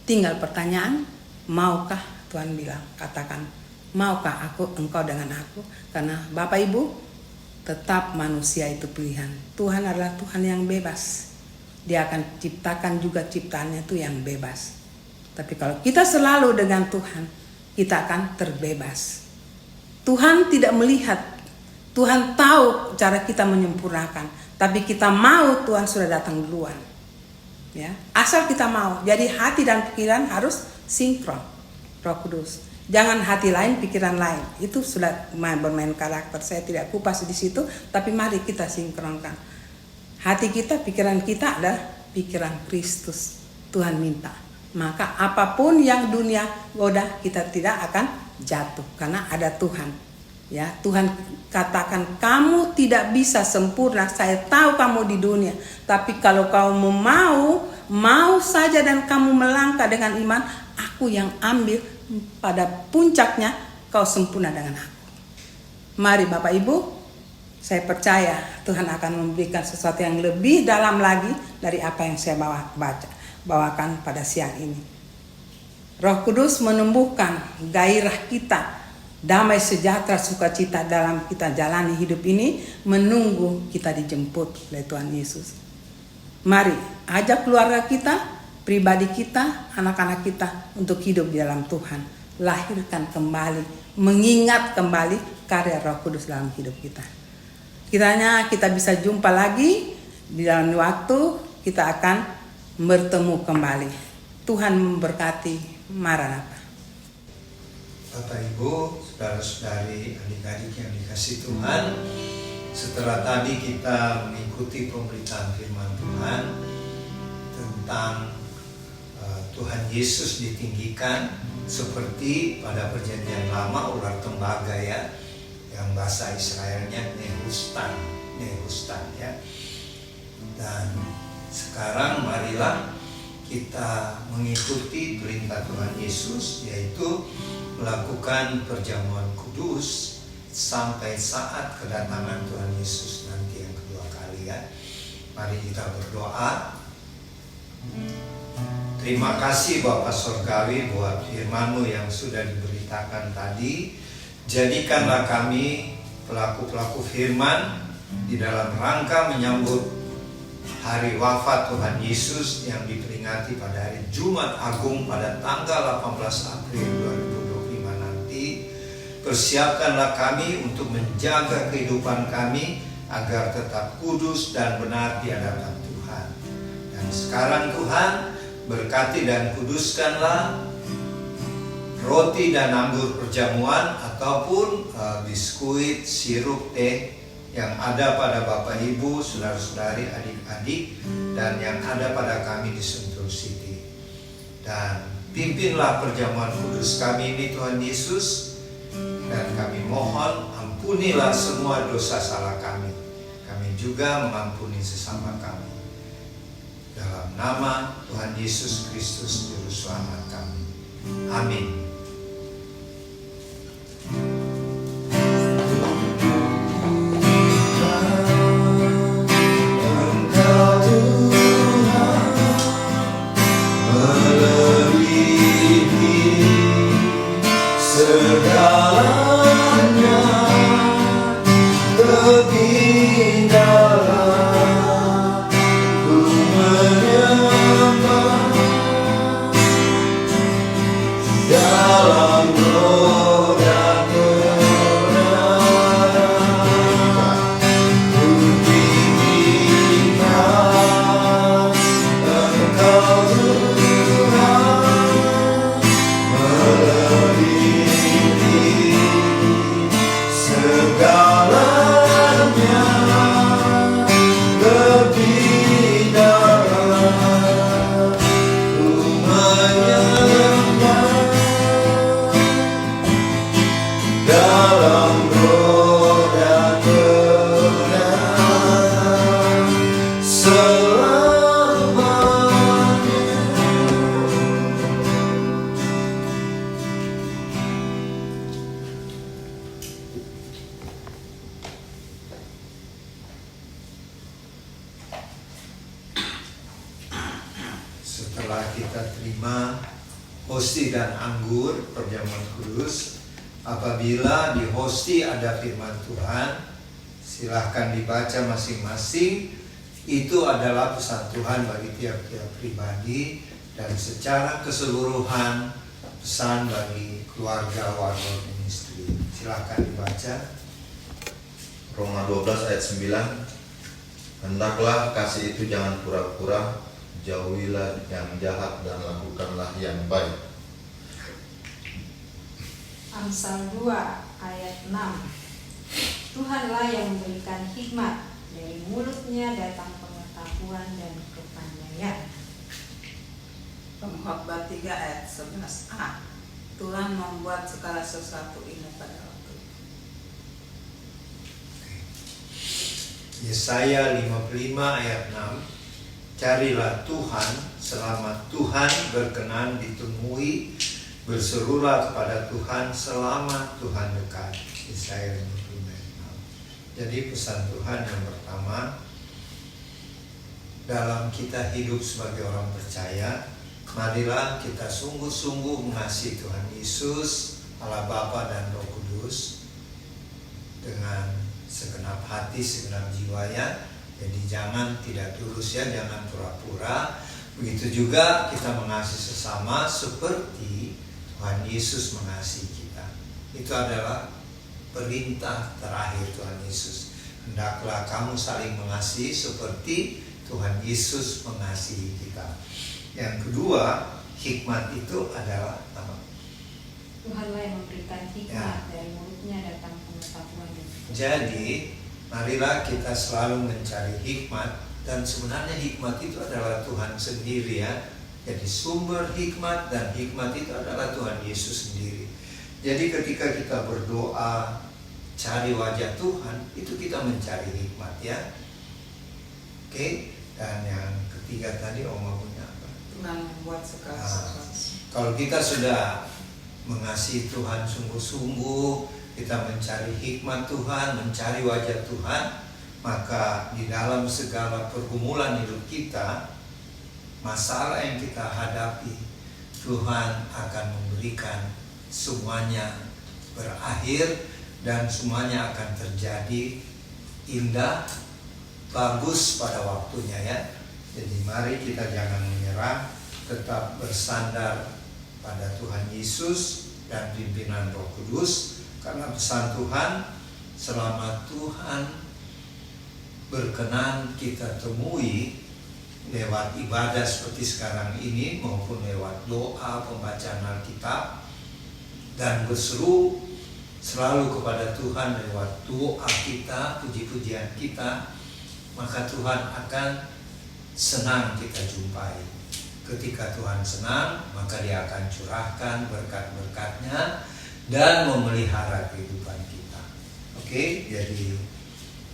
Tinggal pertanyaan, maukah Tuhan bilang, katakan, maukah engkau dengan aku? Karena Bapak Ibu, tetap manusia itu pilihan. Tuhan adalah Tuhan yang bebas. Dia akan ciptakan juga ciptaannya itu yang bebas. Tapi kalau kita selalu dengan Tuhan, kita akan terbebas. Tuhan tidak melihat, Tuhan tahu cara kita menyempurnakan, Tapi kita mau, Tuhan sudah datang duluan. Ya, asal kita mau. Jadi hati dan pikiran harus sinkron. Roh Kudus. Jangan hati lain, pikiran lain. Itu sudah bermain karakter. Saya tidak kupas di situ, tapi mari kita sinkronkan. Hati kita, pikiran kita adalah pikiran Kristus. Tuhan minta. Maka apapun yang dunia goda, kita tidak akan jatuh karena ada Tuhan. Ya, Tuhan katakan kamu tidak bisa sempurna. Saya tahu kamu di dunia, tapi kalau kamu mau saja dan kamu melangkah dengan iman, aku yang ambil pada puncaknya, kau sempurna dengan aku. Mari Bapak Ibu, saya percaya Tuhan akan memberikan sesuatu yang lebih dalam lagi dari apa yang saya bawakan pada siang ini. Roh Kudus menumbuhkan gairah kita, damai sejahtera sukacita dalam kita jalani hidup ini, menunggu kita dijemput oleh Tuhan Yesus. Mari ajak keluarga kita, pribadi kita, anak-anak kita untuk hidup di dalam Tuhan. Lahirkan kembali, mengingat kembali karya Roh Kudus dalam hidup kita. Kiranya kita bisa jumpa lagi di dalam waktu kita akan bertemu kembali. Tuhan memberkati. Maranatha.
Bapak Ibu, saudara-saudari, adik-adik yang dikasihi Tuhan, setelah tadi kita mengikuti pemberitaan firman Tuhan tentang Tuhan Yesus ditinggikan seperti pada perjanjian lama ular tembaga ya, yang bahasa Israelnya Nehustan ya. Dan sekarang marilah kita mengikuti perintah Tuhan Yesus, yaitu melakukan perjamuan kudus sampai saat kedatangan Tuhan Yesus nanti yang kedua kali ya. Mari kita berdoa. Terima kasih Bapa Sorgawi buat firman-Mu yang sudah diberitakan tadi. Jadikanlah kami pelaku-pelaku firman di dalam rangka menyambut hari wafat Tuhan Yesus yang diperingati pada hari Jumat Agung pada tanggal 18 April 2025 nanti. Persiapkanlah kami untuk menjaga kehidupan kami agar tetap kudus dan benar di hadapan Tuhan. Dan sekarang Tuhan, berkati dan kuduskanlah roti dan anggur perjamuan ataupun biskuit, sirup, teh yang ada pada Bapak Ibu, saudara-saudari, adik-adik, dan yang ada pada kami di Sentul City. Dan pimpinlah perjamuan kudus kami ini Tuhan Yesus, dan kami mohon ampunilah semua dosa salah kami. Kami juga mengampuni sesama kami. Dalam nama Tuhan Yesus Kristus Juru Selamat kami. Amin. Setelah kita terima hosti dan anggur perjamuan kudus, apabila di hosti ada firman Tuhan, silahkan dibaca masing-masing. Itu adalah pesan Tuhan bagi tiap-tiap pribadi dan secara keseluruhan pesan bagi keluarga Warworld Ministry. Silahkan dibaca.
Roma 12 ayat 9. Hendaklah kasih itu jangan pura-pura, jauhilah yang jahat dan lakukanlah yang baik.
Amsal 2 ayat 6. Tuhanlah yang memberikan hikmat, dari mulutnya datang pengetahuan dan kepandaian.
Pengkhotbah 3 ayat 11a. Tuhan membuat segala sesuatu indah pada waktu.
Yesaya 55 ayat 6. Carilah Tuhan selama Tuhan berkenan ditemui, berserulah kepada Tuhan selama Tuhan dekat. Yesaya 55 ayat 6. Jadi pesan Tuhan yang pertama, dalam kita hidup sebagai orang percaya, marilah kita sungguh-sungguh mengasihi Tuhan Yesus, Allah Bapa dan Roh Kudus dengan segenap hati, segenap jiwanya. Jadi jangan tidak tulus ya, jangan pura-pura. Begitu juga kita mengasihi sesama seperti Tuhan Yesus mengasihi kita. Itu adalah perintah terakhir Tuhan Yesus. Hendaklah kamu saling mengasihi seperti Tuhan Yesus mengasihi kita. Yang kedua, hikmat itu adalah apa?
Tuhanlah yang memberikan hikmat, dari mulutnya datang pengetahuan dan kepandaian.
Jadi, marilah kita selalu mencari hikmat, dan sebenarnya hikmat itu adalah Tuhan sendiri ya. Jadi sumber hikmat dan hikmat itu adalah Tuhan Yesus sendiri. Jadi ketika kita berdoa, cari wajah Tuhan, itu kita mencari hikmat ya. Oke, dan yang ketiga tadi Oma punya apa?
Tuhan membuat segala
Nah,
sesuatu.
kalau kita sudah mengasihi Tuhan sungguh-sungguh, kita mencari hikmat Tuhan, mencari wajah Tuhan, maka di dalam segala pergumulan hidup kita, masalah yang kita hadapi, Tuhan akan memberikan semuanya berakhir dan semuanya akan terjadi indah, bagus pada waktunya ya. Jadi mari kita jangan menyerah, tetap bersandar pada Tuhan Yesus dan pimpinan Roh Kudus, karena pesan Tuhan, selama Tuhan berkenan kita temui lewat ibadah seperti sekarang ini maupun lewat doa, pembacaan Alkitab, dan berseru selalu kepada Tuhan lewat doa kita, puji-pujian kita, maka Tuhan akan senang kita jumpai. Ketika Tuhan senang, maka Dia akan curahkan berkat-berkat-Nya dan memelihara kehidupan kita. Oke, jadi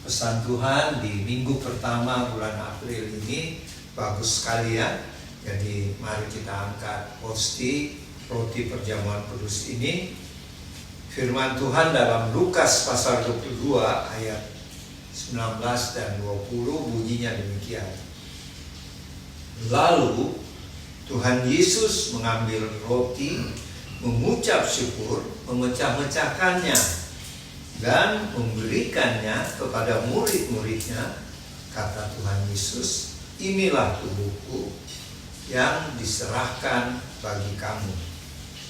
pesan Tuhan di minggu pertama bulan April ini bagus sekali ya. Jadi mari kita angkat posti roti perjamuan kudus ini. Firman Tuhan dalam Lukas pasal 22 ayat 19 dan 20 bunyinya demikian. Lalu Tuhan Yesus mengambil roti, mengucap syukur, memecah-mecahkannya dan memberikannya kepada murid-muridnya. Kata Tuhan Yesus, inilah tubuhku yang diserahkan bagi kamu.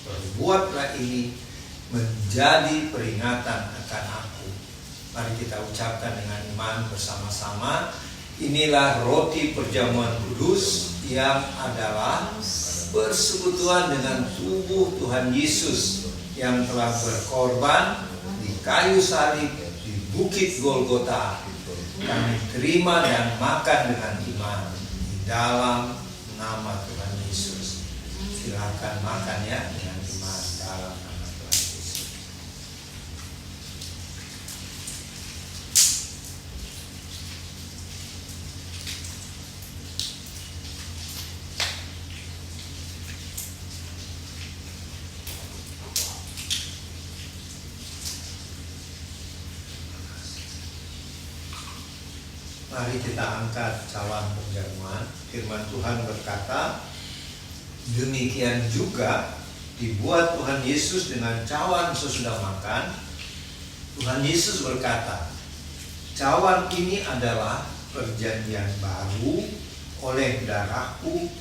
Perbuatlah ini menjadi peringatan akan aku. Mari kita ucapkan dengan iman bersama-sama. Inilah roti perjamuan kudus yang adalah persekutuan dengan tubuh Tuhan Yesus yang telah berkorban di kayu salib di Bukit Golgota. Kami terima dan makan dengan iman di dalam nama Tuhan Yesus. Silakan makan ya dengan iman dalam nama Tuhan Yesus. Mari kita angkat cawan perjamuan. Firman Tuhan berkata, demikian juga dibuat Tuhan Yesus dengan cawan sesudah makan. Tuhan Yesus berkata, cawan ini adalah perjanjian baru oleh darahku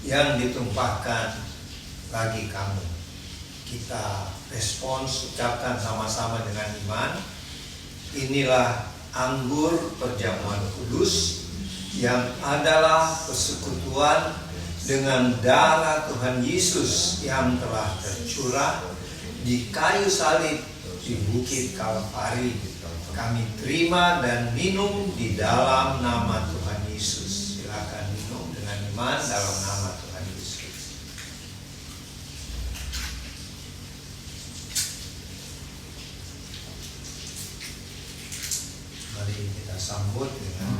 yang ditumpahkan bagi kamu. Kita respons, ucapkan sama-sama dengan iman. Inilah anggur perjamuan kudus yang adalah persekutuan dengan darah Tuhan Yesus yang telah tercurah di kayu salib di Bukit Kalvari. Kami terima dan minum di dalam nama Tuhan Yesus. Silakan minum dengan iman dalam nama Tuhan Yesus. Mari kita sambut dengan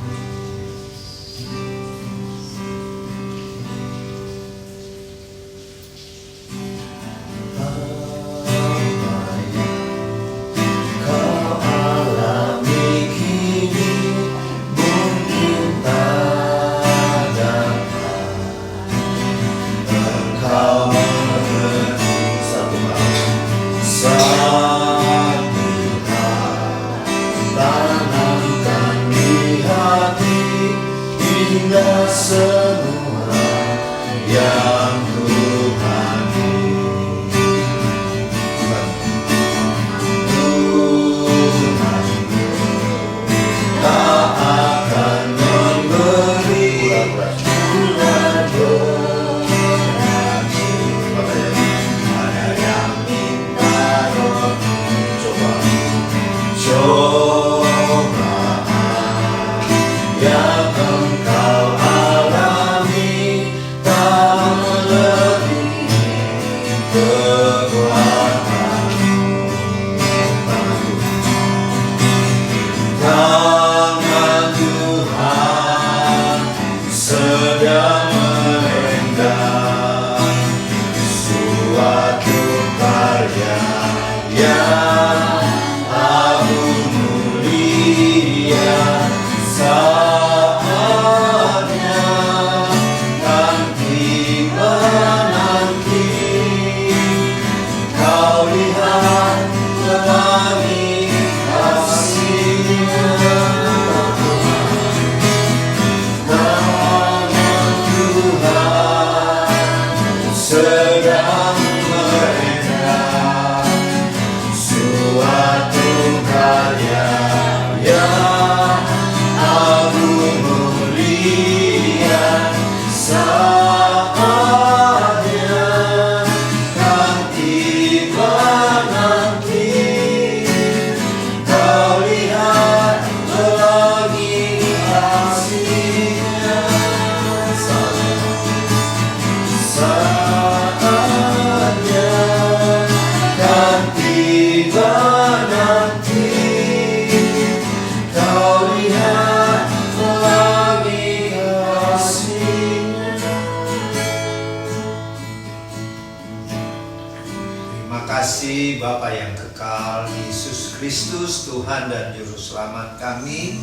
kasih Bapa yang kekal, Yesus Kristus Tuhan dan Juru Selamat kami.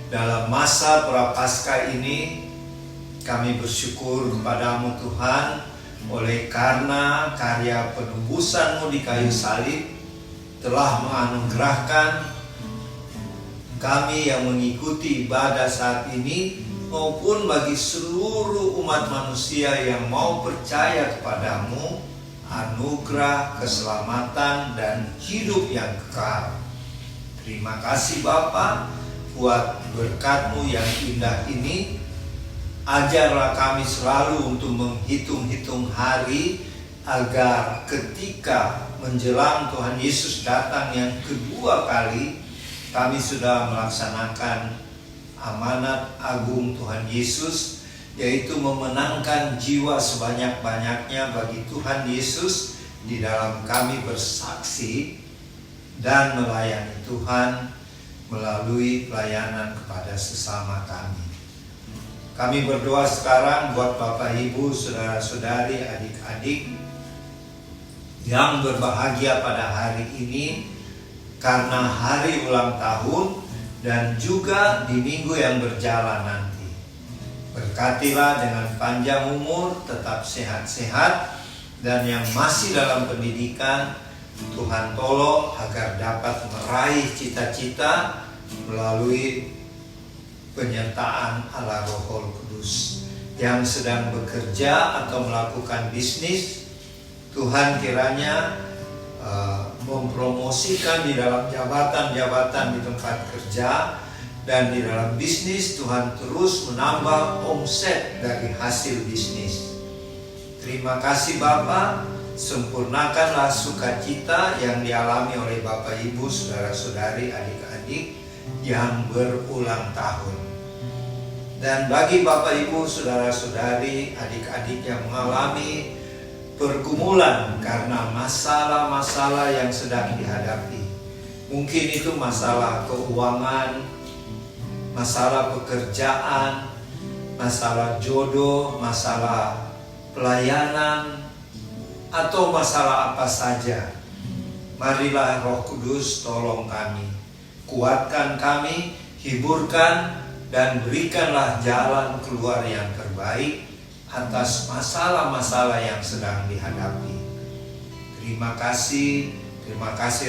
Dalam masa Prapaskah ini kami bersyukur kepadamu Tuhan, oleh karena karya penebusan-Mu di kayu salib telah menganugerahkan kami yang mengikuti ibadah saat ini, maupun bagi seluruh umat manusia yang mau percaya kepadamu, anugerah, keselamatan, dan hidup yang kekal. Terima kasih Bapa buat berkat-Mu yang indah ini. Ajarlah kami selalu untuk menghitung-hitung hari, agar ketika menjelang Tuhan Yesus datang yang kedua kali, kami sudah melaksanakan amanat agung Tuhan Yesus, yaitu memenangkan jiwa sebanyak-banyaknya bagi Tuhan Yesus di dalam kami bersaksi dan melayani Tuhan melalui pelayanan kepada sesama kami. Kami berdoa sekarang buat Bapak Ibu, saudara-saudari, adik-adik yang berbahagia pada hari ini karena hari ulang tahun dan juga di minggu yang berjalan nanti. Berkatilah dengan panjang umur, tetap sehat-sehat, dan yang masih dalam pendidikan, Tuhan tolong agar dapat meraih cita-cita melalui penyertaan Allah Roh Kudus. Yang sedang bekerja atau melakukan bisnis, Tuhan kiranya mempromosikan di dalam jabatan-jabatan di tempat kerja, Dan di dalam bisnis Tuhan terus menambah omset dari hasil bisnis. Terima kasih Bapa, sempurnakanlah sukacita yang dialami oleh Bapak Ibu, saudara-saudari, adik-adik yang berulang tahun. Dan bagi Bapak Ibu, saudara-saudari, adik-adik yang mengalami pergumulan karena masalah-masalah yang sedang dihadapi, mungkin itu masalah keuangan, masalah pekerjaan, masalah jodoh, masalah pelayanan, atau masalah apa saja. Marilah Roh Kudus tolong kami, kuatkan kami, hiburkan, dan berikanlah jalan keluar yang terbaik atas masalah-masalah yang sedang dihadapi. Terima kasih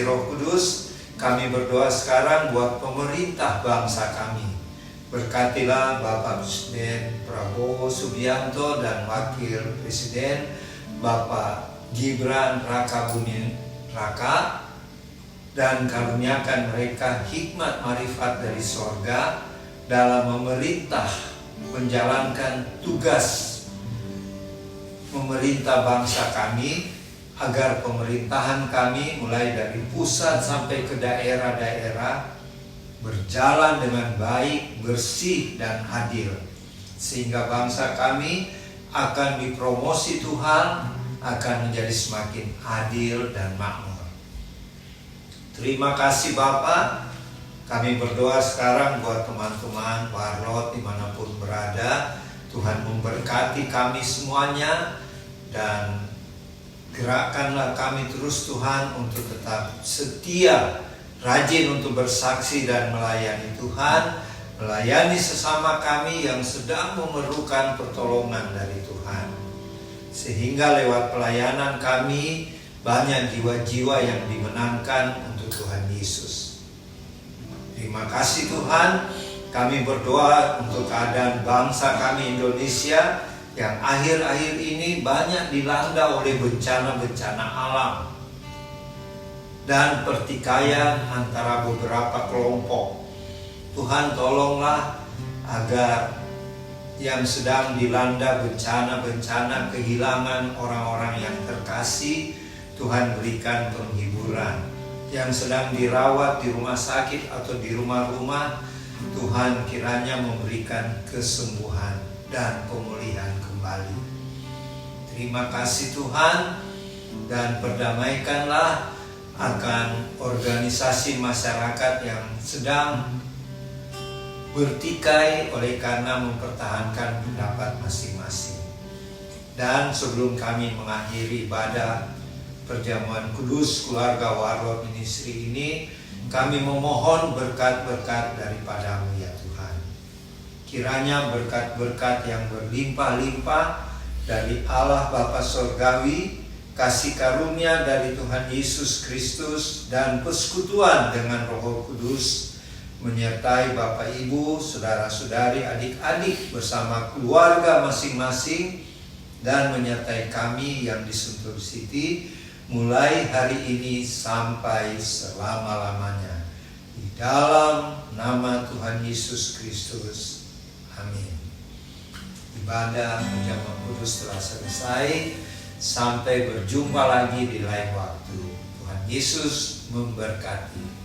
Roh Kudus. Kami berdoa sekarang buat pemerintah bangsa kami. Berkatilah Bapak Presiden Prabowo Subianto dan Wakil Presiden Bapak Gibran Rakabuming Raka, dan karuniakan mereka hikmat marifat dari sorga dalam memerintah, menjalankan tugas memerintah bangsa kami, agar pemerintahan kami mulai dari pusat sampai ke daerah-daerah berjalan dengan baik, bersih, dan adil, sehingga bangsa kami akan dipromosi Tuhan, akan menjadi semakin adil dan makmur. Terima kasih Bapak. Kami berdoa sekarang buat teman-teman Warlot dimanapun berada. Tuhan memberkati kami semuanya, dan gerakkanlah kami terus Tuhan untuk tetap setia, rajin untuk bersaksi dan melayani Tuhan, melayani sesama kami yang sedang memerlukan pertolongan dari Tuhan. Sehingga lewat pelayanan kami banyak jiwa-jiwa yang dimenangkan untuk Tuhan Yesus. Terima kasih Tuhan. Kami berdoa untuk keadaan bangsa kami Indonesia yang akhir-akhir ini banyak dilanda oleh bencana-bencana alam dan pertikaian antara beberapa kelompok. Tuhan tolonglah agar yang sedang dilanda bencana-bencana kehilangan orang-orang yang terkasih, Tuhan berikan penghiburan. Yang sedang dirawat di rumah sakit atau di rumah-rumah, Tuhan kiranya memberikan kesembuhan dan pemulihan kembali. Terima kasih Tuhan, dan perdamaikanlah akan organisasi masyarakat yang sedang bertikai oleh karena mempertahankan pendapat masing-masing. Dan sebelum kami mengakhiri ibadah perjamuan kudus keluarga Warlot Ministry ini, kami memohon berkat-berkat daripada-Mu ya Tuhan. Kiranya berkat-berkat yang berlimpah-limpah dari Allah Bapa Sorgawi, kasih karunia dari Tuhan Yesus Kristus, dan persekutuan dengan Roh Kudus menyertai Bapak Ibu, saudara-saudari, adik-adik bersama keluarga masing-masing, dan menyertai kami yang di Sentul City mulai hari ini sampai selama-lamanya. Di dalam nama Tuhan Yesus Kristus. Amin. Ibadah perjamuan kudus telah selesai. Sampai berjumpa lagi di lain waktu. Tuhan Yesus memberkati.